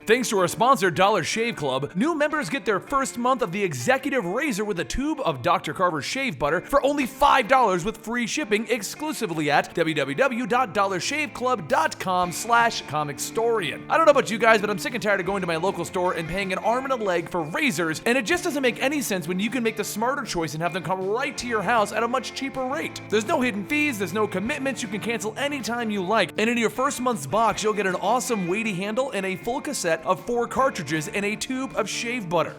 Thanks to our sponsor, Dollar Shave Club, new members get their first month of the Executive Razor with a tube of Dr. Carver's shave butter for only $5 with free shipping exclusively at www.dollarshaveclub.com/Comicstorian. I don't know about you guys, but I'm sick and tired of going to my local store and paying an arm and a leg for razors, and it just doesn't make any sense when you can make the smarter choice and have them come right to your house at a much cheaper rate. There's no hidden fees, there's no commitments, you can cancel anytime you like, and in your first month's box, you'll get an awesome weighty handle and a full cassette of 4 cartridges and a tube of shave butter.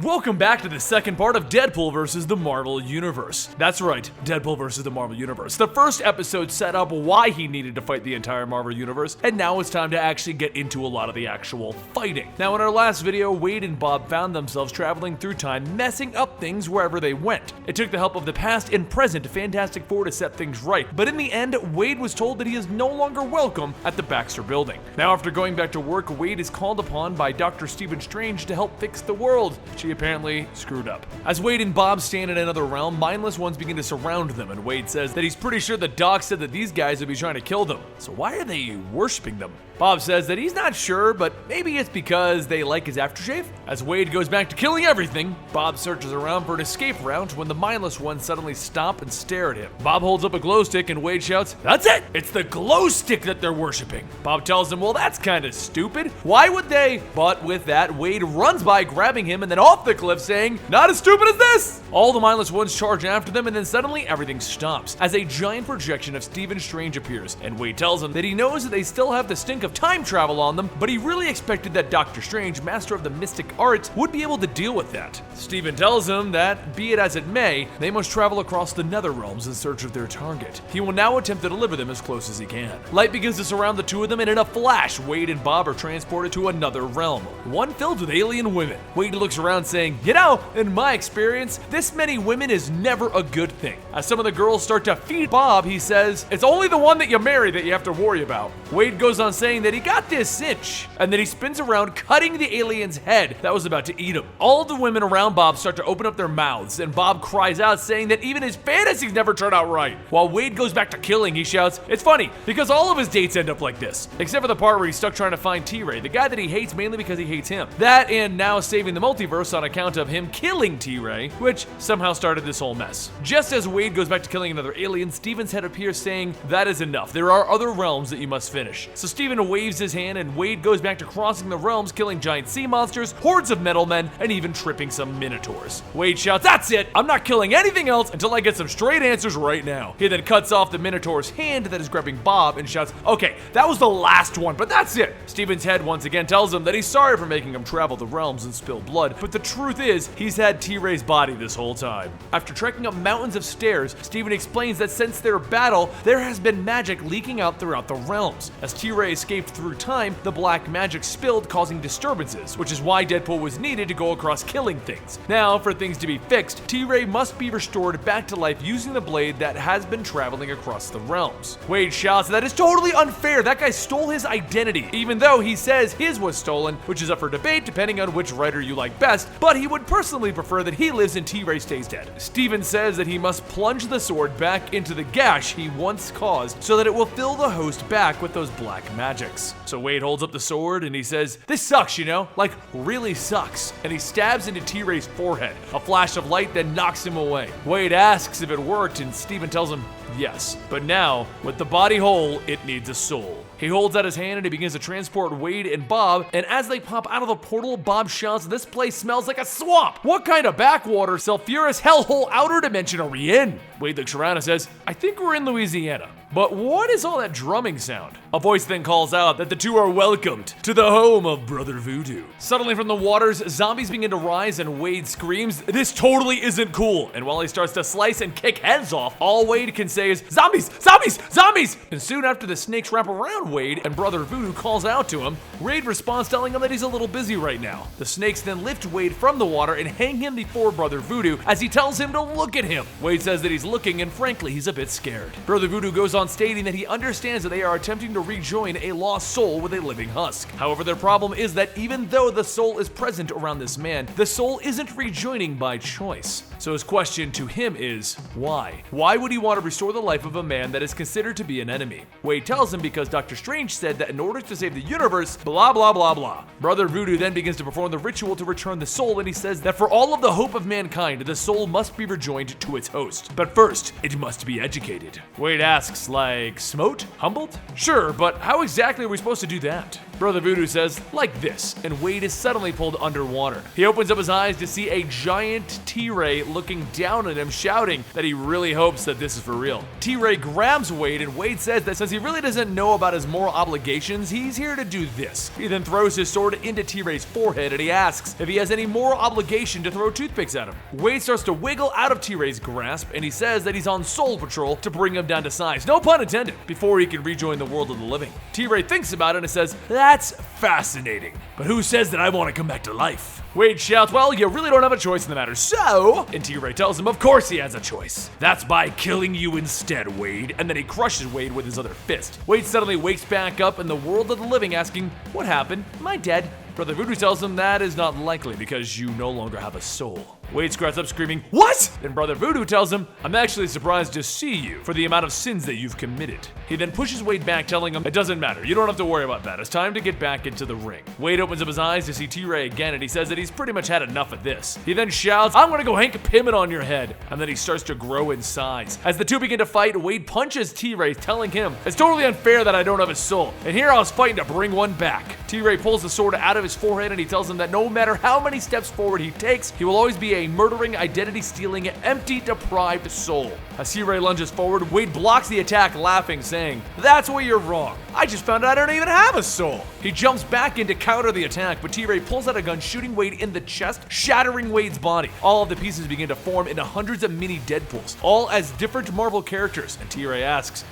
Welcome back to the second part of Deadpool vs. the Marvel Universe. That's right, Deadpool vs. the Marvel Universe. The first episode set up why he needed to fight the entire Marvel Universe, and now it's time to actually get into a lot of the actual fighting. Now, in our last video, Wade and Bob found themselves traveling through time, messing up things wherever they went. It took the help of the past and present Fantastic Four to set things right, but in the end, Wade was told that he is no longer welcome at the Baxter Building. Now, after going back to work, Wade is called upon by Dr. Stephen Strange to help fix the world. She apparently screwed up. As Wade and Bob stand in another realm, mindless ones begin to surround them, and Wade says that he's pretty sure the doc said that these guys would be trying to kill them. So why are they worshiping them? Bob says that he's not sure, but maybe it's because they like his aftershave. As Wade goes back to killing everything, Bob searches around for an escape route when the mindless ones suddenly stop and stare at him. Bob holds up a glow stick and Wade shouts, "That's it! It's the glow stick that they're worshiping!" Bob tells him, well, that's kind of stupid. Why would they? But with that, Wade runs by, grabbing him, and then off the cliff saying, "Not as stupid as this!" All the mindless ones charge after them, and then suddenly everything stops as a giant projection of Stephen Strange appears, and Wade tells him that he knows that they still have the stink of time travel on them, but he really expected that Dr. Strange, master of the mystic arts, would be able to deal with that. Stephen tells him that, be it as it may, they must travel across the nether realms in search of their target. He will now attempt to deliver them as close as he can. Light begins to surround the two of them, and in a flash, Wade and Bob are transported to another realm, one filled with alien women. Wade looks around saying, "You know, in my experience, this many women is never a good thing." As some of the girls start to feed Bob, he says, "It's only the one that you marry that you have to worry about." Wade goes on saying that he got this cinch, and then he spins around, cutting the alien's head that was about to eat him. All the women around Bob start to open up their mouths, and Bob cries out saying that even his fantasies never turn out right. While Wade goes back to killing, he shouts, "It's funny, because all of his dates end up like this. Except for the part where he's stuck trying to find T-Ray, the guy that he hates mainly because he hates him. That and now saving the multiverse on account of him killing T-Ray, which somehow started this whole mess." Just as Wade goes back to killing another alien, Steven's head appears saying, "That is enough. There are other realms that you must finish." So Steven waves his hand, and Wade goes back to crossing the realms, killing giant sea monsters, hordes of metal men, and even tripping some minotaurs. Wade shouts, "That's it! I'm not killing anything else until I get some straight answers right now." He then cuts off the minotaur's hand that is grabbing Bob and shouts, "Okay, that was the last one, but that's it!" Steven's head once again tells him that he's sorry for making him travel the realms and spill blood, but the truth is, he's had T-Ray's body this whole time. After trekking up mountains of stairs, Steven explains that since their battle, there has been magic leaking out throughout the realms. As T-Ray escaped through time, the black magic spilled, causing disturbances, which is why Deadpool was needed to go across killing things. Now, for things to be fixed, T-Ray must be restored back to life using the blade that has been traveling across the realms. Wade shouts, "That is totally unfair. That guy stole his identity," even though he says his was stolen, which is up for debate depending on which writer you like best, but he would personally prefer that he lives and T-Ray stays dead. Steven says that he must plunge the sword back into the gash he once caused so that it will fill the host back with those black magics. So Wade holds up the sword and he says, "This sucks, you know? Like, really sucks." And he stabs into T-Ray's forehead. A flash of light then knocks him away. Wade asks if it worked, and Steven tells him yes. But now, with the body whole, it needs a soul. He holds out his hand and he begins to transport Wade and Bob, and as they pop out of the portal, Bob shouts, "This place smells like a swamp! What kind of backwater, sulfurous hellhole outer dimension are we in?" Wade looks around and says, "I think we're in Louisiana. But what is all that drumming sound?" A voice then calls out that the two are welcomed to the home of Brother Voodoo. Suddenly from the waters, zombies begin to rise, and Wade screams, "This totally isn't cool." And while he starts to slice and kick heads off, all Wade can say is, "Zombies! Zombies! Zombies!" And soon after the snakes wrap around Wade and Brother Voodoo calls out to him, Wade responds telling him that he's a little busy right now. The snakes then lift Wade from the water and hang him before Brother Voodoo as he tells him to look at him. Wade says that he's looking, and frankly, he's a bit scared. Brother Voodoo goes on on stating that he understands that they are attempting to rejoin a lost soul with a living husk. However, their problem is that even though the soul is present around this man, the soul isn't rejoining by choice. So his question to him is, why? Why would he want to restore the life of a man that is considered to be an enemy? Wade tells him because Dr. Strange said that in order to save the universe, blah blah blah blah. Brother Voodoo then begins to perform the ritual to return the soul, and he says that for all of the hope of mankind, the soul must be rejoined to its host. But first, it must be educated. Wade asks, like, smote? Humbled? Sure, but how exactly are we supposed to do that? Brother Voodoo says, like this, and Wade is suddenly pulled underwater. He opens up his eyes to see a giant T-Ray looking down at him, shouting that he really hopes that this is for real. T-Ray grabs Wade, and Wade says that since he really doesn't know about his moral obligations, he's here to do this. He then throws his sword into T-Ray's forehead, and he asks if he has any moral obligation to throw toothpicks at him. Wade starts to wiggle out of T-Ray's grasp, and he says that he's on soul patrol to bring him down to size, no pun intended, before he can rejoin the world of the living. T-Ray thinks about it and says, that's fascinating, but who says that I want to come back to life? Wade shouts, well, you really don't have a choice in the matter, so... And T-Ray tells him, of course he has a choice. That's by killing you instead, Wade. And then he crushes Wade with his other fist. Wade suddenly wakes back up in the world of the living, asking, what happened? Am I dead? Brother Voodoo tells him that is not likely because you no longer have a soul. Wade screams up screaming, what? Then Brother Voodoo tells him, I'm actually surprised to see you for the amount of sins that you've committed. He then pushes Wade back, telling him, it doesn't matter, you don't have to worry about that, it's time to get back into the ring. Wade opens up his eyes to see T-Ray again, and he says that he's pretty much had enough of this. He then shouts, I'm gonna go Hank Pym it on your head, and then he starts to grow in size. As the two begin to fight, Wade punches T-Ray, telling him, it's totally unfair that I don't have a soul, and here I was fighting to bring one back. T-Ray pulls the sword out of his forehead, and he tells him that no matter how many steps forward he takes, he will always be a murdering, identity-stealing, empty, deprived soul. As T-Ray lunges forward, Wade blocks the attack, laughing, saying, that's where you're wrong. I just found out I don't even have a soul. He jumps back in to counter the attack, but T-Ray pulls out a gun, shooting Wade in the chest, shattering Wade's body. All of the pieces begin to form into hundreds of mini Deadpools, all as different Marvel characters, and T-Ray asks,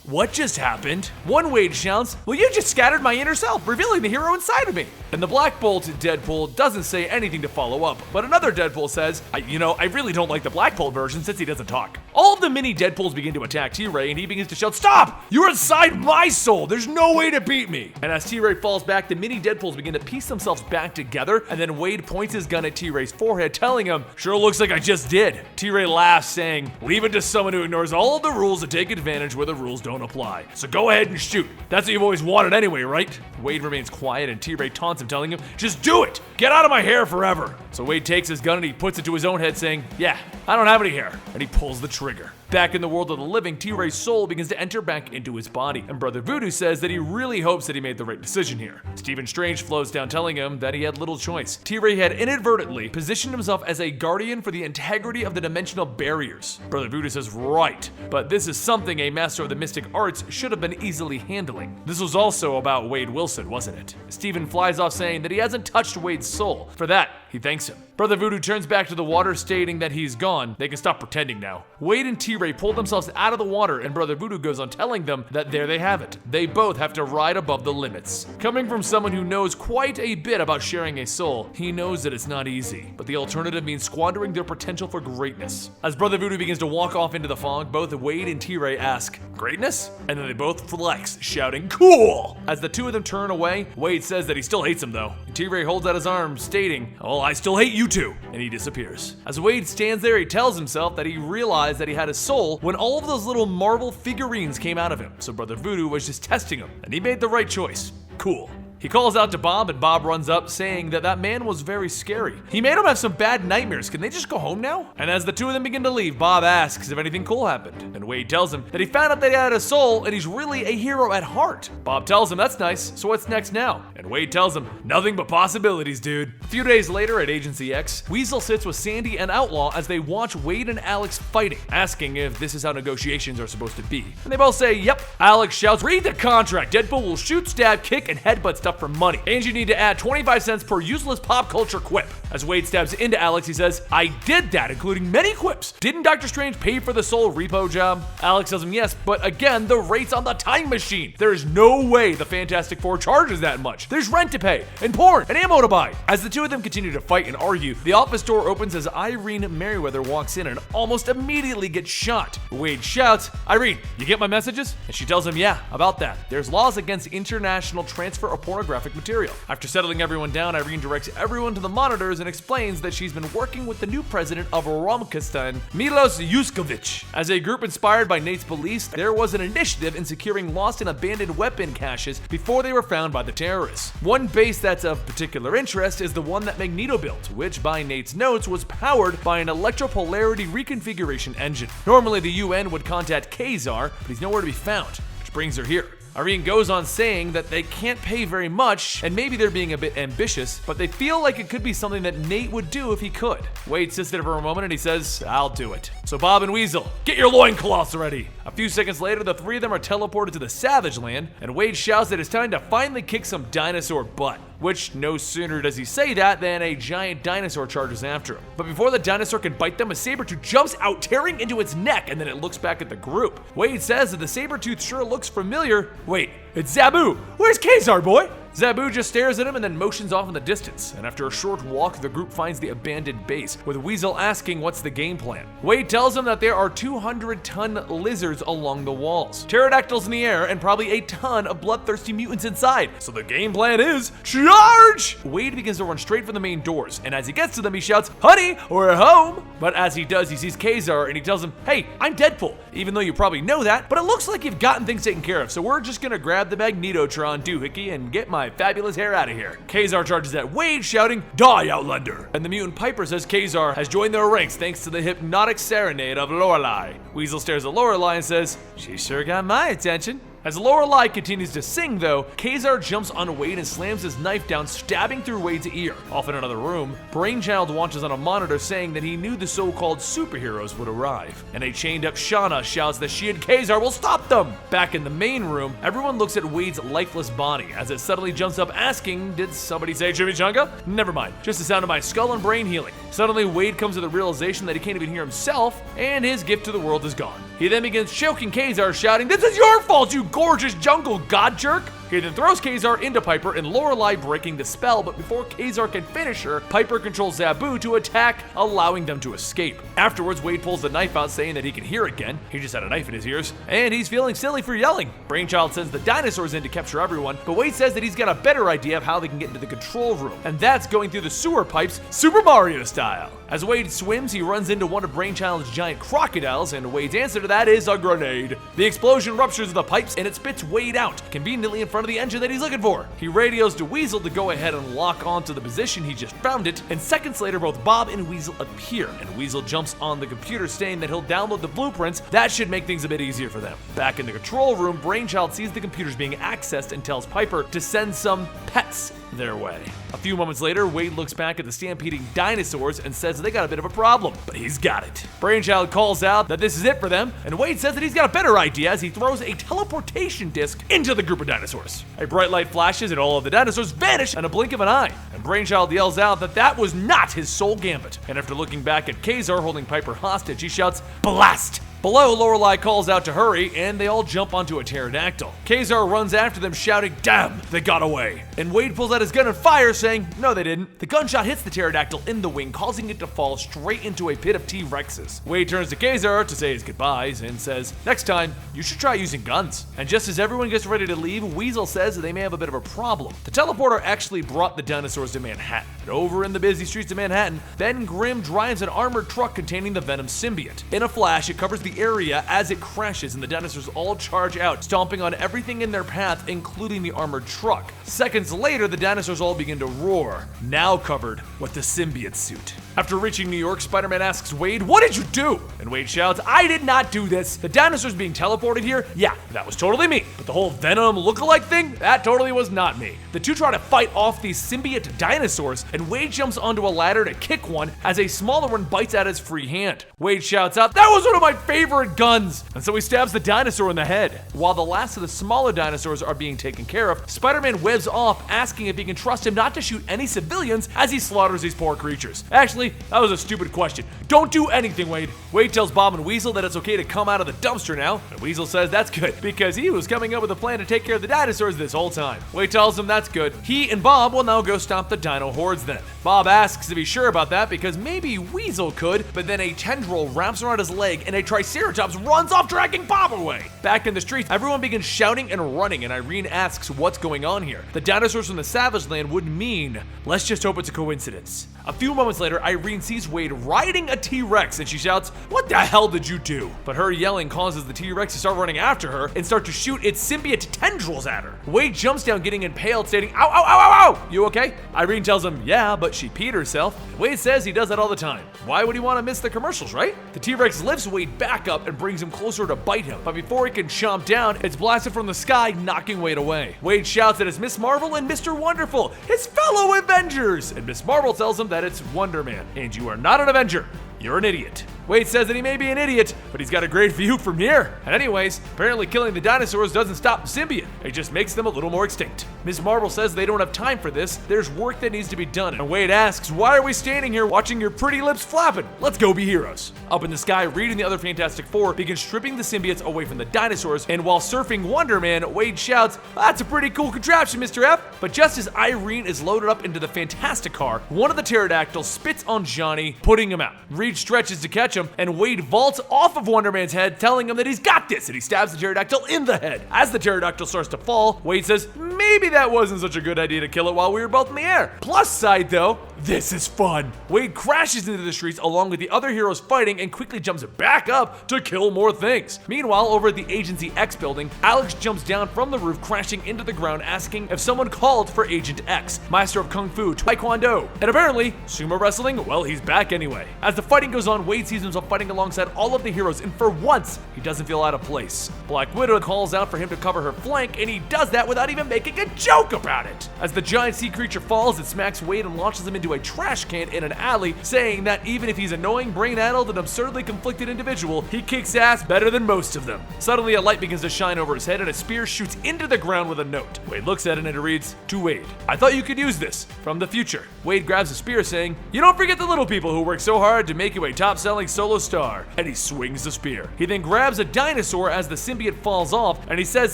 what just happened? One Wade shouts, well, you just scattered my inner self, revealing the hero inside of me. And the Black Bolt Deadpool doesn't say anything to follow up, but another Deadpool says, I really don't like the Black Bolt version since he doesn't talk. All of the mini Deadpools begin to attack T-Ray, and he begins to shout, stop! You're inside my soul! There's no way to beat me! And as T-Ray falls back, the mini Deadpools begin to piece themselves back together, and then Wade points his gun at T-Ray's forehead, telling him, sure looks like I just did. T-Ray laughs, saying, leave it to someone who ignores all of the rules to take advantage where the rules don't apply. So go ahead and shoot. That's what you've always wanted anyway, right? Wade remains quiet, and T-Ray taunts him, telling him, just do it! Get out of my hair forever! So Wade takes his gun and he puts it to his own head, saying, yeah, I don't have any hair. And he pulls the trigger. Back in the world of the living, T-Ray's soul begins to enter back into his body, and Brother Voodoo says that he really hopes that he made the right decision here. Stephen Strange flows down, telling him that he had little choice. T-Ray had inadvertently positioned himself as a guardian for the integrity of the dimensional barriers. Brother Voodoo says, right, but this is something a master of the mystic arts should have been easily handling. This was also about Wade Wilson, wasn't it? Stephen flies off, saying that he hasn't touched Wade's soul. For that, he thanks him. Brother Voodoo turns back to the water, stating that he's gone. They can stop pretending now. Wade and T-Ray pull themselves out of the water, and Brother Voodoo goes on telling them that there they have it. They both have to ride above the limits. Coming from someone who knows quite a bit about sharing a soul, he knows that it's not easy, but the alternative means squandering their potential for greatness. As Brother Voodoo begins to walk off into the fog, both Wade and T-Ray ask, greatness? And then they both flex, shouting, cool! As the two of them turn away, Wade says that he still hates him though. T-Ray holds out his arm, stating, oh, I still hate you too, and he disappears. As Wade stands there, he tells himself that he realized that he had a soul when all of those little Marvel figurines came out of him, so Brother Voodoo was just testing him, and he made the right choice. Cool. He calls out to Bob, and Bob runs up, saying that that man was very scary. He made him have some bad nightmares. Can they just go home now? And as the two of them begin to leave, Bob asks if anything cool happened. And Wade tells him that he found out that he had a soul, and he's really a hero at heart. Bob tells him that's nice, so what's next now? And Wade tells him, nothing but possibilities, dude. A few days later at Agency X, Weasel sits with Sandy and Outlaw as they watch Wade and Alex fighting, asking if this is how negotiations are supposed to be. And they both say, yep. Alex shouts, read the contract. Deadpool will shoot, stab, kick, and headbutt stuff up for money, and you need to add 25 cents per useless pop culture quip. As Wade stabs into Alex, he says, I did that, including many quips. Didn't Dr. Strange pay for the Soul Repo job? Alex tells him yes, but again, the rate's on the time machine. There is no way the Fantastic Four charges that much. There's rent to pay, and porn, and ammo to buy. As the two of them continue to fight and argue, the office door opens as Irene Merriweather walks in and almost immediately gets shot. Wade shouts, Irene, you get my messages? And she tells him, yeah, about that. There's laws against international transfer of pornographic material. After settling everyone down, Irene directs everyone to the monitors and explains that she's been working with the new president of Romkistan, Milos Yuskovic. As a group inspired by Nate's beliefs, there was an initiative in securing lost and abandoned weapon caches before they were found by the terrorists. One base that's of particular interest is the one that Magneto built, which by Nate's notes was powered by an electropolarity reconfiguration engine. Normally the UN would contact Kazar, but he's nowhere to be found, which brings her here. Irene goes on saying that they can't pay very much, and maybe they're being a bit ambitious, but they feel like it could be something that Nate would do if he could. Wade sits there for a moment and he says, I'll do it. So Bob and Weasel, get your loincloths ready. A few seconds later, the three of them are teleported to the Savage Land, and Wade shouts that it's time to finally kick some dinosaur butt. Which, no sooner does he say that than a giant dinosaur charges after him. But before the dinosaur can bite them, a Sabretooth jumps out, tearing into its neck, and then it looks back at the group. Wade says that the Sabretooth sure looks familiar. Wait, it's Zabu! Where's Kazar, boy? Zabu just stares at him and then motions off in the distance, and after a short walk, the group finds the abandoned base, with Weasel asking what's the game plan. Wade tells him that there are 200-ton lizards along the walls, pterodactyls in the air, and probably a ton of bloodthirsty mutants inside. So the game plan is charge! Wade begins to run straight for the main doors, and as he gets to them, he shouts, honey, we're home! But as he does, he sees Kazar, and he tells him, hey, I'm Deadpool, even though you probably know that, but it looks like you've gotten things taken care of, so we're just gonna grab the Magnetotron doohickey and get my fabulous hair out of here. Kazar charges at Wade, shouting, die, Outlander! And the mutant Piper says Kazar has joined their ranks thanks to the hypnotic serenade of Lorelei. Weasel stares at Lorelei and says, she sure got my attention. As Lorelei continues to sing, though, Kazar jumps on Wade and slams his knife down, stabbing through Wade's ear. Off in another room, Brainchild watches on a monitor saying that he knew the so-called superheroes would arrive. And a chained-up Shauna shouts that she and Kazar will stop them! Back in the main room, everyone looks at Wade's lifeless body as it suddenly jumps up asking, did somebody say chimichanga? Never mind, just the sound of my skull and brain healing. Suddenly, Wade comes to the realization that he can't even hear himself, and his gift to the world is gone. He then begins choking Kazar, shouting, this is your fault, you gorgeous jungle god jerk! He then throws Kazar into Piper and Lorelei breaking the spell, but before Kazar can finish her, Piper controls Zabu to attack, allowing them to escape. Afterwards, Wade pulls the knife out saying that he can hear again. He just had a knife in his ears, and he's feeling silly for yelling. Brainchild sends the dinosaurs in to capture everyone, but Wade says that he's got a better idea of how they can get into the control room, and that's going through the sewer pipes, Super Mario style. As Wade swims, he runs into one of Brainchild's giant crocodiles, and Wade's answer to that is a grenade. The explosion ruptures the pipes, and it spits Wade out, conveniently in front of the engine that he's looking for. He radios to Weasel to go ahead and lock onto the position he just found it, and seconds later both Bob and Weasel appear, and Weasel jumps on the computer saying that he'll download the blueprints. That should make things a bit easier for them. Back in the control room, Brainchild sees the computers being accessed and tells Piper to send some pets their way. A few moments later, Wade looks back at the stampeding dinosaurs and says they got a bit of a problem, but he's got it. Brainchild calls out that this is it for them, and Wade says that he's got a better idea as he throws a teleportation disc into the group of dinosaurs. A bright light flashes and all of the dinosaurs vanish in a blink of an eye, and Brainchild yells out that that was not his sole gambit. And after looking back at Kazar holding Piper hostage, he shouts, blast! Below, Lorelei calls out to hurry, and they all jump onto a pterodactyl. Kazar runs after them, shouting, damn, they got away. And Wade pulls out his gun and fires, saying, no they didn't. The gunshot hits the pterodactyl in the wing, causing it to fall straight into a pit of T-Rexes. Wade turns to Kazar to say his goodbyes and says, next time, you should try using guns. And just as everyone gets ready to leave, Weasel says that they may have a bit of a problem. The teleporter actually brought the dinosaurs to Manhattan. And over in the busy streets of Manhattan, Ben Grimm drives an armored truck containing the Venom symbiote. In a flash, it covers the area as it crashes, and the dinosaurs all charge out, stomping on everything in their path, including the armored truck. Seconds later, the dinosaurs all begin to roar, now covered with the symbiote suit. After reaching New York, Spider-Man asks Wade, "What did you do?" And Wade shouts, "I did not do this. The dinosaurs being teleported here? Yeah, that was totally me. But the whole Venom look-alike thing? That totally was not me." The two try to fight off these Symbiote Dinosaurs, and Wade jumps onto a ladder to kick one as a smaller one bites at his free hand. Wade shouts out, "That was one of my favorite guns!" And so he stabs the dinosaur in the head. While the last of the smaller dinosaurs are being taken care of, Spider-Man webs off, asking if he can trust him not to shoot any civilians as he slaughters these poor creatures. Actually, that was a stupid question. Don't do anything, Wade. Wade tells Bob and Weasel that it's okay to come out of the dumpster now, and Weasel says that's good, because he was coming up with a plan to take care of the dinosaurs this whole time. Wade tells him that's good. He and Bob will now go stop the dino hordes then. Bob asks if he's sure about that because maybe Weasel could, but then a tendril wraps around his leg and a Triceratops runs off, dragging Bob away. Back in the streets, everyone begins shouting and running, and Irene asks what's going on here. The dinosaurs from the Savage Land would mean, let's just hope it's a coincidence. A few moments later, Irene sees Wade riding a T-Rex and she shouts, "What the hell did you do?" But her yelling causes the T-Rex to start running after her and start to shoot its symbiote tendrils at her. Wade jumps down, getting impaled, stating, "Ow, ow, ow, ow, ow! You okay?" Irene tells him, "Yeah, but she peed herself." Wade says he does that all the time. Why would he want to miss the commercials, right? The T-Rex lifts Wade back up and brings him closer to bite him, but before he can chomp down, it's blasted from the sky, knocking Wade away. Wade shouts that it's Miss Marvel and Mr. Wonderful, his fellow Avengers, and Miss Marvel tells him that it's Wonder Man, and you are not an Avenger. You're an idiot. Wade says that he may be an idiot, but he's got a great view from here. And anyways, apparently killing the dinosaurs doesn't stop the symbiote. It just makes them a little more extinct. Ms. Marvel says they don't have time for this. There's work that needs to be done. And Wade asks, "Why are we standing here watching your pretty lips flapping? Let's go be heroes." Up in the sky, Reed and the other Fantastic Four begin stripping the symbiotes away from the dinosaurs. And while surfing Wonder Man, Wade shouts, "That's a pretty cool contraption, Mr. F." But just as Irene is loaded up into the Fantastic Car, one of the pterodactyls spits on Johnny, putting him out. Reed stretches to catch him, and Wade vaults off of Wonder Man's head, telling him that he's got this, and he stabs the pterodactyl in the head. As the pterodactyl starts to fall, Wade says, "Maybe that wasn't such a good idea to kill it while we were both in the air." Plus side though, this is fun. Wade crashes into the streets along with the other heroes fighting and quickly jumps back up to kill more things. Meanwhile, over at the Agency X building, Alex jumps down from the roof, crashing into the ground, asking if someone called for Agent X, master of Kung Fu, Taekwondo, and apparently sumo wrestling. Well, he's back anyway. As the fighting goes on, Wade sees himself fighting alongside all of the heroes, and for once, he doesn't feel out of place. Black Widow calls out for him to cover her flank, and he does that without even making a joke about it. As the giant sea creature falls, it smacks Wade and launches him into a trash can in an alley, saying that even if he's annoying, brain-addled, and absurdly conflicted individual, he kicks ass better than most of them. Suddenly, a light begins to shine over his head, and a spear shoots into the ground with a note. Wade looks at it, and it reads, "To Wade, I thought you could use this. From the future." Wade grabs the spear, saying, "You don't forget the little people who work so hard to make you a top-selling solo star," and he swings the spear. He then grabs a dinosaur as the symbiote falls off, and he says,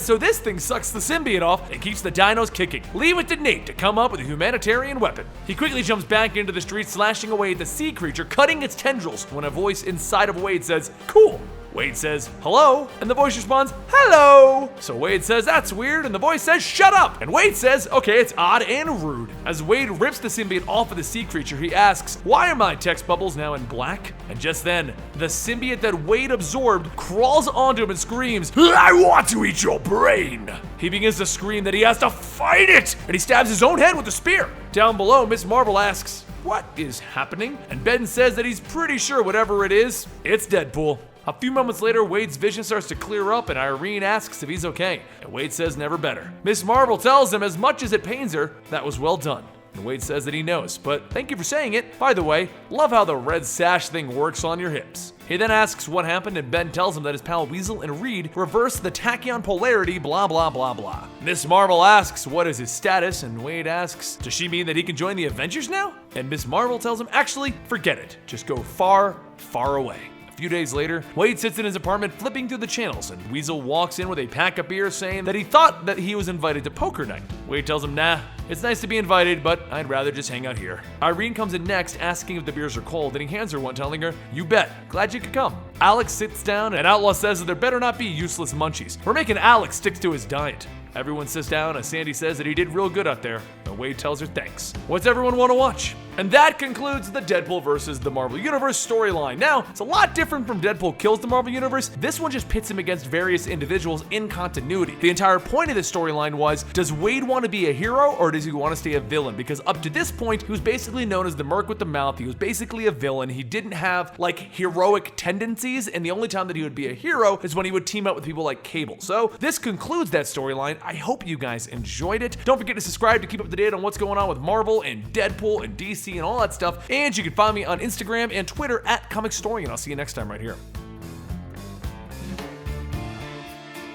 "So this thing sucks the symbiote off and keeps the dinos kicking. Leave it to Nate to come up with a humanitarian weapon." He quickly jumps back into the street, slashing away at the sea creature, cutting its tendrils, when a voice inside of Wade says, "Cool." Wade says, "Hello?" And the voice responds, "Hello!" So Wade says, "That's weird," and the voice says, "Shut up!" And Wade says, "Okay, it's odd and rude." As Wade rips the symbiote off of the sea creature, he asks, "Why are my text bubbles now in black?" And just then, the symbiote that Wade absorbed crawls onto him and screams, "I want to eat your brain!" He begins to scream that he has to fight it, and he stabs his own head with the spear. Down below, Miss Marvel asks, "What is happening?" And Ben says that he's pretty sure whatever it is, it's Deadpool. A few moments later, Wade's vision starts to clear up, and Irene asks if he's okay, and Wade says never better. Miss Marvel tells him as much as it pains her, that was well done. And Wade says that he knows, but thank you for saying it. By the way, love how the red sash thing works on your hips. He then asks what happened, and Ben tells him that his pal Weasel and Reed reversed the tachyon polarity, blah blah blah blah. Miss Marvel asks what is his status, and Wade asks, does she mean that he can join the Avengers now? And Miss Marvel tells him, actually, forget it. Just go far, far away. A few days later, Wade sits in his apartment flipping through the channels, and Weasel walks in with a pack of beer saying that he thought that he was invited to poker night. Wade tells him, nah, it's nice to be invited, but I'd rather just hang out here. Irene comes in next, asking if the beers are cold, and he hands her one, telling her, you bet, glad you could come. Alex sits down, and Outlaw says that there better not be useless munchies. We're making Alex stick to his diet. Everyone sits down, and Sandy says that he did real good out there, and Wade tells her thanks. What's everyone want to watch? And that concludes the Deadpool versus the Marvel Universe storyline. Now, it's a lot different from Deadpool kills the Marvel Universe. This one just pits him against various individuals in continuity. The entire point of this storyline was, does Wade want to be a hero or does he want to stay a villain? Because up to this point, he was basically known as the Merc with the Mouth. He was basically a villain. He didn't have like heroic tendencies, and the only time that he would be a hero is when he would team up with people like Cable. So this concludes that storyline. I hope you guys enjoyed it. Don't forget to subscribe to keep up to date on what's going on with Marvel and Deadpool and DC and all that stuff. And you can find me on Instagram and Twitter at Comicstorian. I'll see you next time right here.